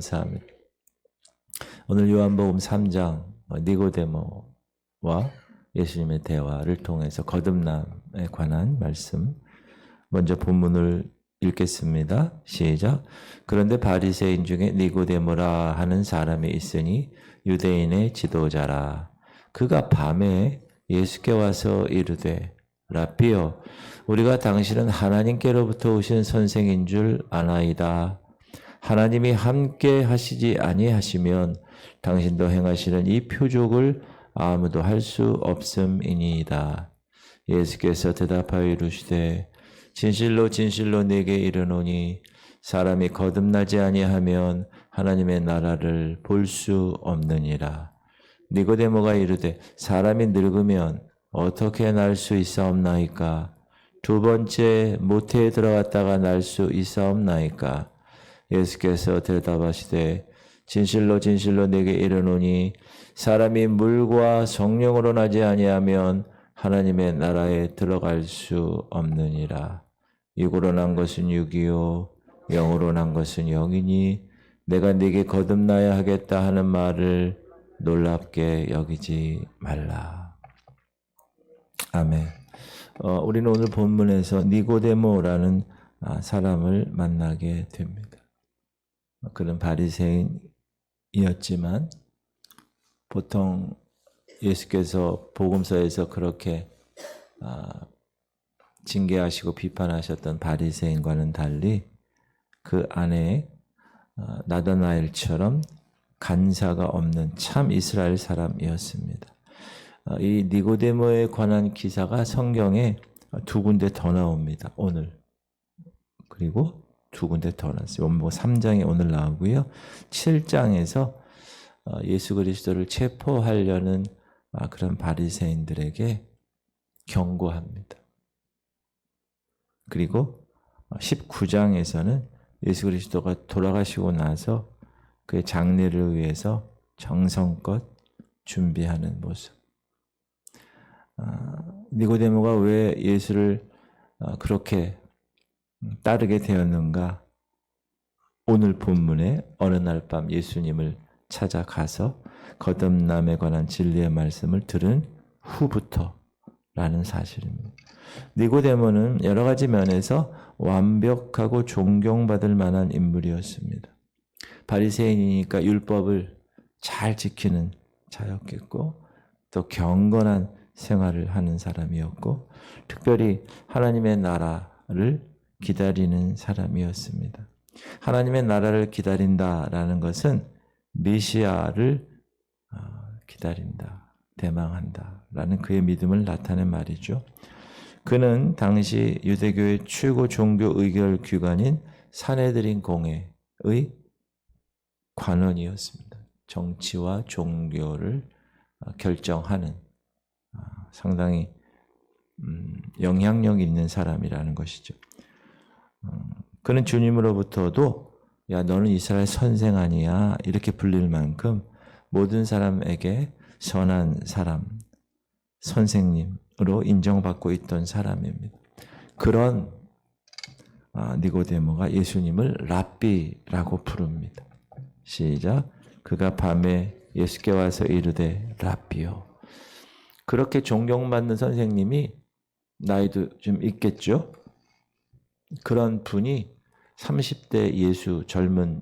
감사합니다. 오늘 요한복음 3장 니고데모와 예수님의 대화를 통해서 거듭남에 관한 말씀, 먼저 본문을 읽겠습니다. 시작. 그런데 바리새인 중에 니고데모라 하는 사람이 있으니 유대인의 지도자라. 그가 밤에 예수께 와서 이르되 라삐여, 우리가 당신은 하나님께로부터 오신 선생인 줄 아나이다. 하나님이 함께 하시지 아니하시면 당신도 행하시는 이 표적을 아무도 할 수 없음이니이다. 예수께서 대답하여 이르시되 진실로 진실로 네게 이르노니 사람이 거듭나지 아니하면 하나님의 나라를 볼 수 없느니라. 니고데모가 이르되 사람이 늙으면 어떻게 날 수 있사옵나이까? 두 번째 모태에 들어갔다가 날 수 있사옵나이까? 예수께서 대답하시되 진실로 진실로 네게 이르노니 사람이 물과 성령으로 나지 아니하면 하나님의 나라에 들어갈 수 없느니라. 육으로 난 것은 육이요 영으로 난 것은 영이니 내가 네게 거듭나야 하겠다 하는 말을 놀랍게 여기지 말라. 아멘. 우리는 오늘 본문에서 니고데모라는 사람을 만나게 됩니다. 그는 바리새인이었지만 보통 예수께서 복음서에서 그렇게 징계하시고 비판하셨던 바리새인과는 달리 그 안에 나다나엘처럼 간사가 없는 참 이스라엘 사람이었습니다. 이 니고데모에 관한 기사가 성경에 두 군데 더 나옵니다. 오늘. 그리고 두 군데 더 나왔어요. 뭐 3장에 오늘 나오고요. 7장에서 예수 그리스도를 체포하려는 그런 바리새인들에게 경고합니다. 그리고 19장에서는 예수 그리스도가 돌아가시고 나서 그의 장례를 위해서 정성껏 준비하는 모습. 니고데모가 왜 예수를 그렇게 따르게 되었는가? 오늘 본문에 어느 날 밤 예수님을 찾아가서 거듭남에 관한 진리의 말씀을 들은 후부터라는 사실입니다. 니고데모는 여러 가지 면에서 완벽하고 존경받을 만한 인물이었습니다. 바리새인이니까 율법을 잘 지키는 자였겠고 또 경건한 생활을 하는 사람이었고 특별히 하나님의 나라를 기다리는 사람이었습니다. 하나님의 나라를 기다린다라는 것은 메시아를 기다린다, 대망한다라는 그의 믿음을 나타낸 말이죠. 그는 당시 유대교의 최고 종교 의결 기관인 산헤드린 공회의 관원이었습니다. 정치와 종교를 결정하는 상당히 영향력 있는 사람이라는 것이죠. 그는 주님으로부터도 야 너는 이스라엘 선생 아니야 이렇게 불릴 만큼 모든 사람에게 선한 사람, 선생님으로 인정받고 있던 사람입니다. 그런 니고데모가 예수님을 랍비라고 부릅니다. 시작. 그가 밤에 예수께 와서 이르되 랍비요. 그렇게 존경받는 선생님이 나이도 좀 있겠죠? 그런 분이 30대 예수, 젊은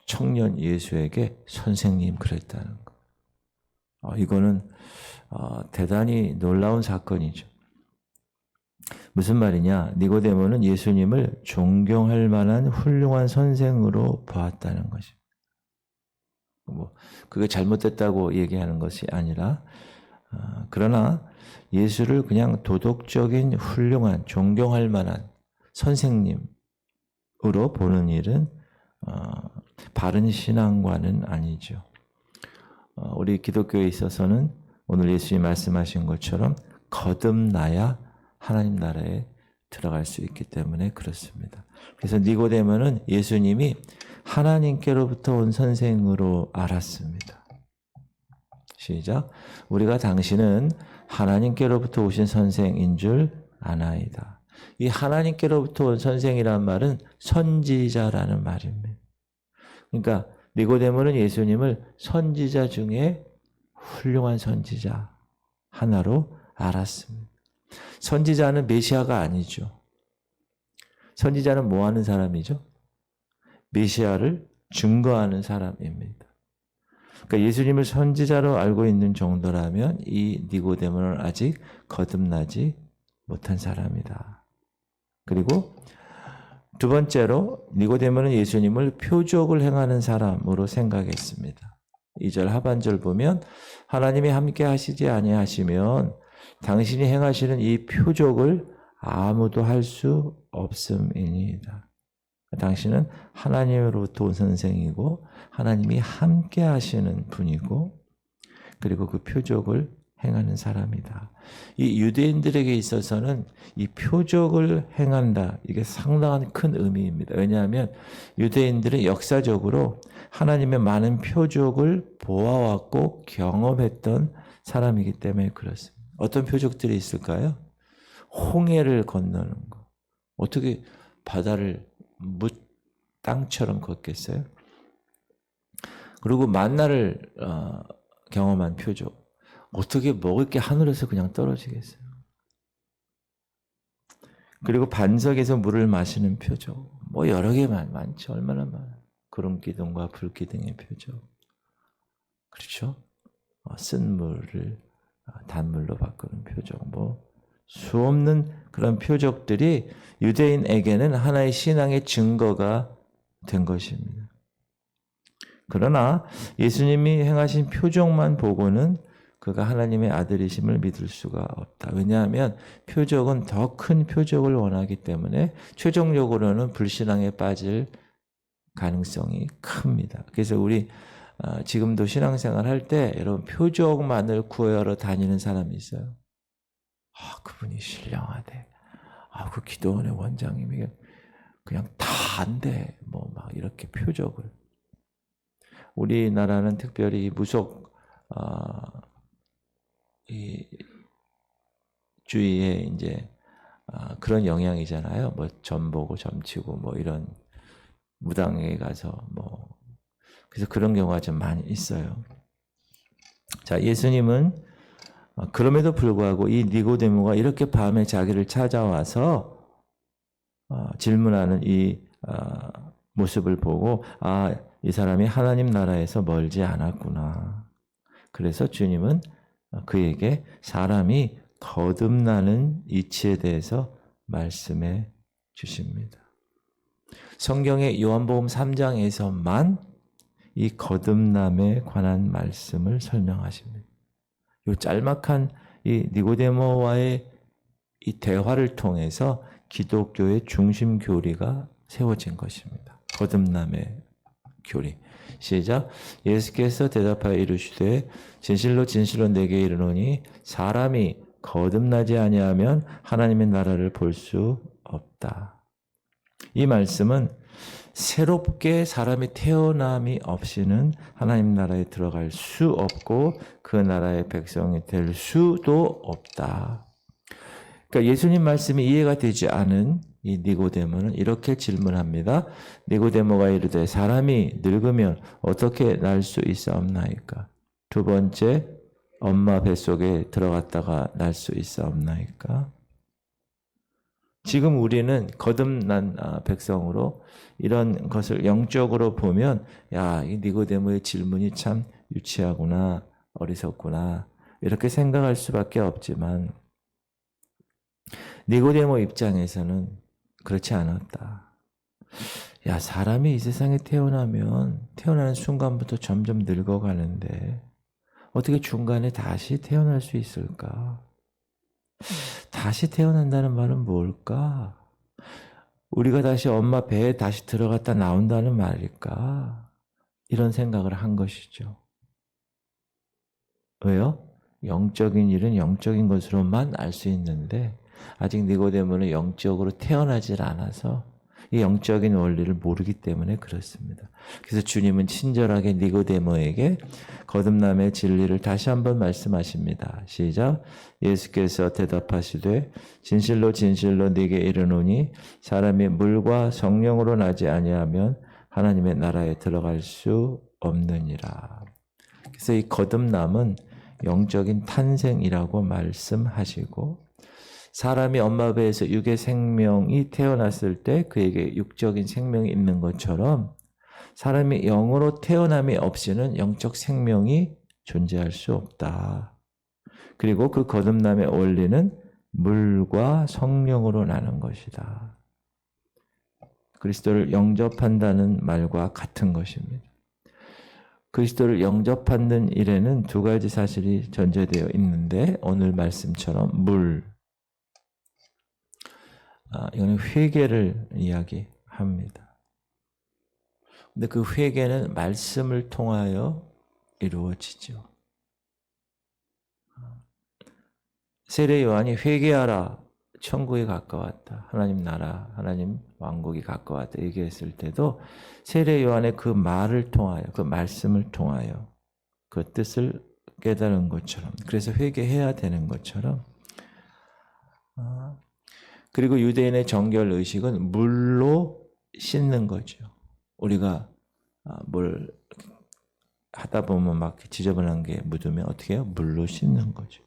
청년 예수에게 선생님 그랬다는 거. 이거는 대단히 놀라운 사건이죠. 무슨 말이냐? 니고데모는 예수님을 존경할 만한 훌륭한 선생으로 보았다는 것입니다. 그게 잘못됐다고 얘기하는 것이 아니라 그러나 예수를 그냥 도덕적인 훌륭한 존경할 만한 선생님으로 보는 일은 바른 신앙과는 아니죠. 우리 기독교에 있어서는 오늘 예수님이 말씀하신 것처럼 거듭나야 하나님 나라에 들어갈 수 있기 때문에 그렇습니다. 그래서 니고데모는 예수님이 하나님께로부터 온 선생으로 알았습니다. 시작. 우리가 당신은 하나님께로부터 오신 선생인 줄 아나이다. 이 하나님께로부터 온 선생이란 말은 선지자라는 말입니다. 그러니까 니고데모는 예수님을 선지자 중에 훌륭한 선지자 하나로 알았습니다. 선지자는 메시아가 아니죠. 선지자는 뭐 하는 사람이죠? 메시아를 증거하는 사람입니다. 그러니까 예수님을 선지자로 알고 있는 정도라면 이 니고데모는 아직 거듭나지 못한 사람이다. 그리고 두 번째로 니고데모는 예수님을 표적을 행하는 사람으로 생각했습니다. 2절 하반절 보면 하나님이 함께 하시지 아니하시면 당신이 행하시는 이 표적을 아무도 할 수 없음이니이다. 당신은 하나님으로부터 온 선생이고 하나님이 함께 하시는 분이고 그리고 그 표적을 행하는 사람이다. 이 유대인들에게 있어서는 이 표적을 행한다. 이게 상당한 큰 의미입니다. 왜냐하면 유대인들은 역사적으로 하나님의 많은 표적을 보아왔고 경험했던 사람이기 때문에 그렇습니다. 어떤 표적들이 있을까요? 홍해를 건너는 거. 어떻게 바다를 땅처럼 걷겠어요? 그리고 만나를 경험한 표적. 어떻게 먹을 게 하늘에서 그냥 떨어지겠어요? 그리고 반석에서 물을 마시는 표적. 뭐 여러 개 많죠. 얼마나 많아요. 구름 기둥과 불 기둥의 표적. 그렇죠? 쓴 물을 단물로 바꾸는 표적. 뭐 수없는 그런 표적들이 유대인에게는 하나의 신앙의 증거가 된 것입니다. 그러나 예수님이 행하신 표적만 보고는 그가 하나님의 아들이심을 믿을 수가 없다. 왜냐하면 표적은 더 큰 표적을 원하기 때문에 최종적으로는 불신앙에 빠질 가능성이 큽니다. 그래서 우리 지금도 신앙생활 할 때 여러분 표적만을 구하러 다니는 사람이 있어요. 그분이 신령하대. 그 기도원의 원장님이 그냥 다 안 돼. 뭐 막 이렇게 표적을. 우리나라는 특별히 무속 이 주의에 이제 그런 영향이잖아요. 뭐 점 보고 점치고 뭐 이런 무당에 가서 뭐 그래서 그런 경우가 좀 많이 있어요. 자, 예수님은 그럼에도 불구하고 이 니고데모가 이렇게 밤에 자기를 찾아와서 질문하는 이 모습을 보고 이 사람이 하나님 나라에서 멀지 않았구나. 그래서 주님은 그에게 사람이 거듭나는 이치에 대해서 말씀해 주십니다. 성경의 요한복음 3장에서만 이 거듭남에 관한 말씀을 설명하십니다. 이 짤막한 이 니고데모와의 이 대화를 통해서 기독교의 중심 교리가 세워진 것입니다. 거듭남의 교리. 시작. 예수께서 대답하여 이르시되 진실로 진실로 내게 이르노니 사람이 거듭나지 아니하면 하나님의 나라를 볼 수 없다. 이 말씀은 새롭게 사람이 태어남이 없이는 하나님 나라에 들어갈 수 없고 그 나라의 백성이 될 수도 없다. 그러니까 예수님 말씀이 이해가 되지 않은 이 니고데모는 이렇게 질문합니다. 니고데모가 이르되 사람이 늙으면 어떻게 날 수 있사옵나이까? 두 번째, 엄마 뱃속에 들어갔다가 날 수 있사옵나이까? 지금 우리는 거듭난 백성으로 이런 것을 영적으로 보면 이 니고데모의 질문이 참 유치하구나, 어리석구나 이렇게 생각할 수밖에 없지만 니고데모 입장에서는 그렇지 않았다. 사람이 이 세상에 태어나는 순간부터 점점 늙어가는데 어떻게 중간에 다시 태어날 수 있을까? 다시 태어난다는 말은 뭘까? 우리가 다시 엄마 배에 다시 들어갔다 나온다는 말일까? 이런 생각을 한 것이죠. 왜요? 영적인 일은 영적인 것으로만 알 수 있는데 아직 니고데모는 영적으로 태어나질 않아서 이 영적인 원리를 모르기 때문에 그렇습니다. 그래서 주님은 친절하게 니고데모에게 거듭남의 진리를 다시 한번 말씀하십니다. 시작. 예수께서 대답하시되 진실로 진실로 네게 이르노니 사람이 물과 성령으로 나지 아니하면 하나님의 나라에 들어갈 수 없느니라. 그래서 이 거듭남은 영적인 탄생이라고 말씀하시고, 사람이 엄마 배에서 육의 생명이 태어났을 때 그에게 육적인 생명이 있는 것처럼 사람이 영으로 태어남이 없이는 영적 생명이 존재할 수 없다. 그리고 그 거듭남의 원리는 물과 성령으로 나는 것이다. 그리스도를 영접한다는 말과 같은 것입니다. 그리스도를 영접하는 일에는 두 가지 사실이 전제되어 있는데, 오늘 말씀처럼 이거는 회개를 이야기합니다. 근데 그 회개는 말씀을 통하여 이루어지죠. 세례 요한이 회개하라, 천국이 가까웠다, 하나님 나라, 하나님 왕국이 가까웠다 얘기했을 때도 세례 요한의 그 말을 통하여, 그 말씀을 통하여 그 뜻을 깨달은 것처럼, 그래서 회개해야 되는 것처럼, 그리고 유대인의 정결 의식은 물로 씻는 거죠. 우리가 뭘 하다 보면 막 지저분한 게 묻으면 어떻게 해요? 물로 씻는 거죠.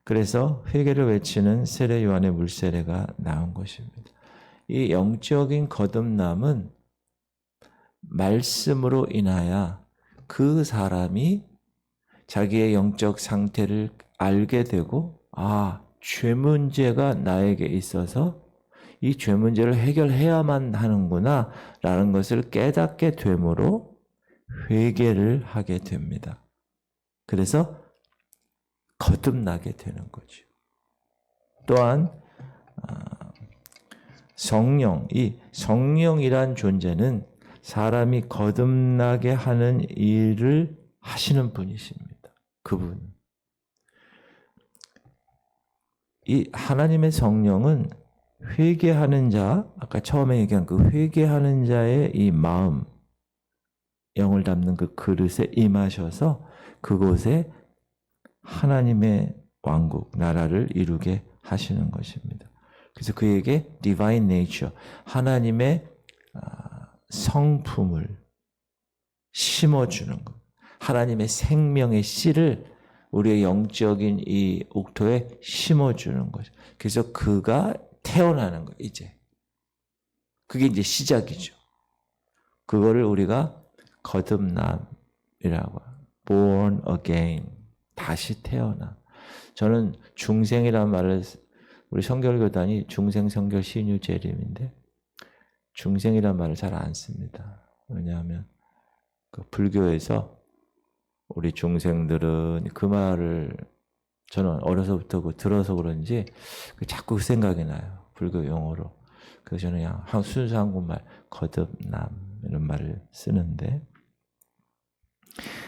그래서 회개를 외치는 세례 요한의 물세례가 나온 것입니다. 이 영적인 거듭남은 말씀으로 인하여 그 사람이 자기의 영적 상태를 알게 되고, 죄 문제가 나에게 있어서 이 죄 문제를 해결해야만 하는구나 라는 것을 깨닫게 되므로 회개를 하게 됩니다. 그래서 거듭나게 되는 거죠. 또한 이 성령이란 존재는 사람이 거듭나게 하는 일을 하시는 분이십니다. 그분. 이 하나님의 성령은 회개하는 자, 아까 처음에 얘기한 그 회개하는 자의 이 마음, 영을 담는 그 그릇에 임하셔서 그곳에 하나님의 왕국, 나라를 이루게 하시는 것입니다. 그래서 그에게 divine nature, 하나님의 성품을 심어주는 것, 하나님의 생명의 씨를 우리의 영적인 이 옥토에 심어주는 거죠. 그래서 그가 태어나는 거예요, 이제. 그게 이제 시작이죠. 그거를 우리가 거듭남이라고, born again, 다시 태어나. 저는 중생이라는 말을, 우리 성결교단이 중생, 성결, 신유, 재림인데 중생이라는 말을 잘 안 씁니다. 왜냐하면 그 불교에서 우리 중생들은 그 말을 저는 어려서부터 들어서 그런지 자꾸 그 생각이 나요. 불교 용어로. 그래서 저는 그냥 순수 한국말 거듭남 이런 말을 쓰는데,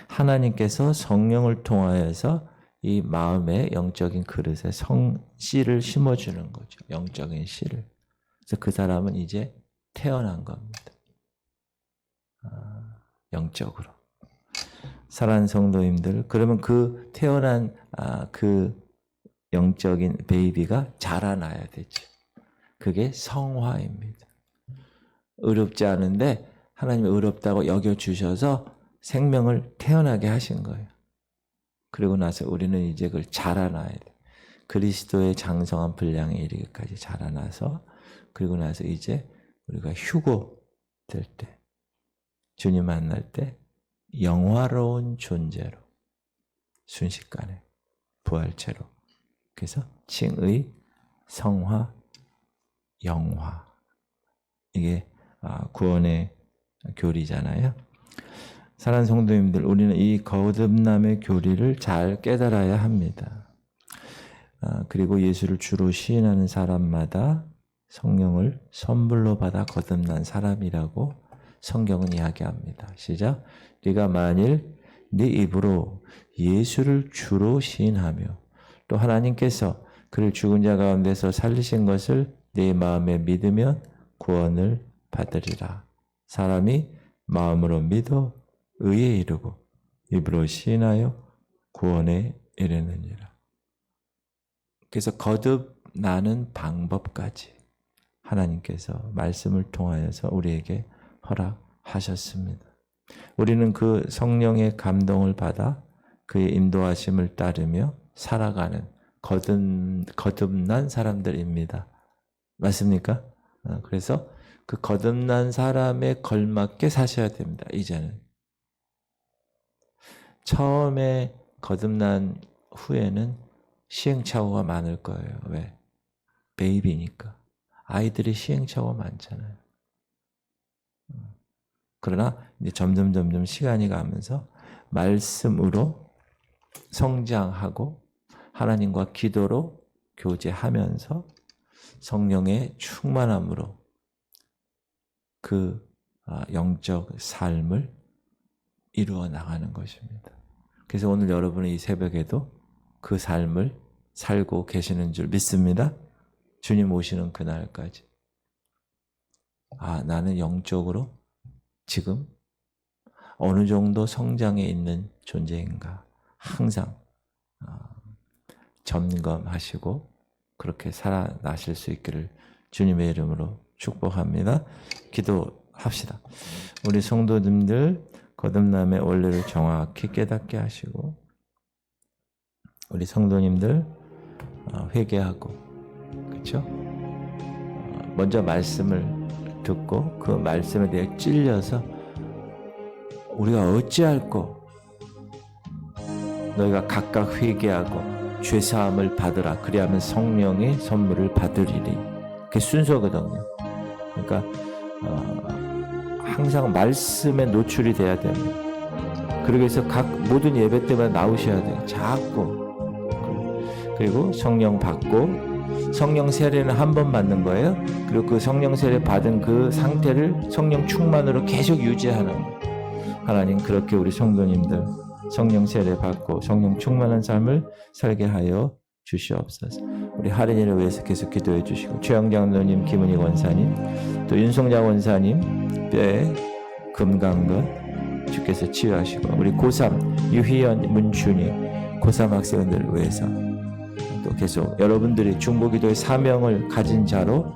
하나님께서 성령을 통하여서 이 마음의 영적인 그릇에 씨를 심어주는 거죠. 영적인 씨를. 그래서 그 사람은 이제 태어난 겁니다. 영적으로. 사랑하는 성도님들, 그러면 그 태어난 그 영적인 베이비가 자라나야 되죠. 그게 성화입니다. 의롭지 않은데 하나님이 의롭다고 여겨주셔서 생명을 태어나게 하신 거예요. 그리고 나서 우리는 이제 그걸 자라나야 돼. 그리스도의 장성한 분량에 이르기까지 자라나서, 그리고 나서 이제 우리가 휴고 될 때, 주님 만날 때 영화로운 존재로, 순식간에 부활체로, 그래서 칭의, 성화, 영화, 이게 구원의 교리잖아요. 사랑하는 성도님들, 우리는 이 거듭남의 교리를 잘 깨달아야 합니다. 그리고 예수를 주로 시인하는 사람마다 성령을 선물로 받아 거듭난 사람이라고 성경은 이야기합니다. 시작. 네가 만일 네 입으로 예수를 주로 시인하며 또 하나님께서 그를 죽은 자 가운데서 살리신 것을 네 마음에 믿으면 구원을 받으리라. 사람이 마음으로 믿어 의에 이르고 입으로 시인하여 구원에 이르느니라. 그래서 거듭나는 방법까지 하나님께서 말씀을 통하여서 우리에게 허락하셨습니다. 우리는 그 성령의 감동을 받아 그의 인도하심을 따르며 살아가는 거듭난 사람들입니다. 맞습니까? 그래서 그 거듭난 사람에 걸맞게 사셔야 됩니다. 이제는. 처음에 거듭난 후에는 시행착오가 많을 거예요. 왜? 베이비니까. 아이들이 시행착오가 많잖아요. 그러나 이제 점점 시간이 가면서 말씀으로 성장하고 하나님과 기도로 교제하면서 성령의 충만함으로 그 영적 삶을 이루어 나가는 것입니다. 그래서 오늘 여러분은 이 새벽에도 그 삶을 살고 계시는 줄 믿습니다. 주님 오시는 그날까지. 나는 영적으로 지금 어느 정도 성장해 있는 존재인가 항상 점검하시고 그렇게 살아나실 수 있기를 주님의 이름으로 축복합니다. 기도합시다. 우리 성도님들 거듭남의 원리를 정확히 깨닫게 하시고 우리 성도님들 회개하고 그렇죠? 먼저 말씀을 듣고 그 말씀에 대해 찔려서 우리가 어찌할꼬 너희가 각각 회개하고 죄사함을 받으라 그리하면 성령의 선물을 받으리니 그게 순서거든요. 그러니까 항상 말씀에 노출이 돼야 됩니다. 그러기 위해서 각 모든 예배 때마다 나오셔야 돼요. 자꾸. 그리고 성령 받고 성령 세례는 한 번 받는 거예요. 그리고 그 성령 세례 받은 그 상태를 성령 충만으로 계속 유지하는 거예요. 하나님 그렇게 우리 성도님들 성령 세례 받고 성령 충만한 삶을 살게 하여 주시옵소서. 우리 할인이를 위해서 계속 기도해 주시고 최영 장로님, 김은희 권사님, 또 윤성자 권사님 뼈에 금간 것 주께서 치유하시고 우리 고3 유희연, 문준희 고3 학생들을 위해서 또 계속 여러분들이 중보기도의 사명을 가진 자로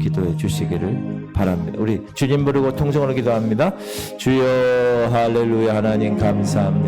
기도해 주시기를 바랍니다. 우리 주님 부르고 통성으로 기도합니다. 주여 할렐루야. 하나님 감사합니다.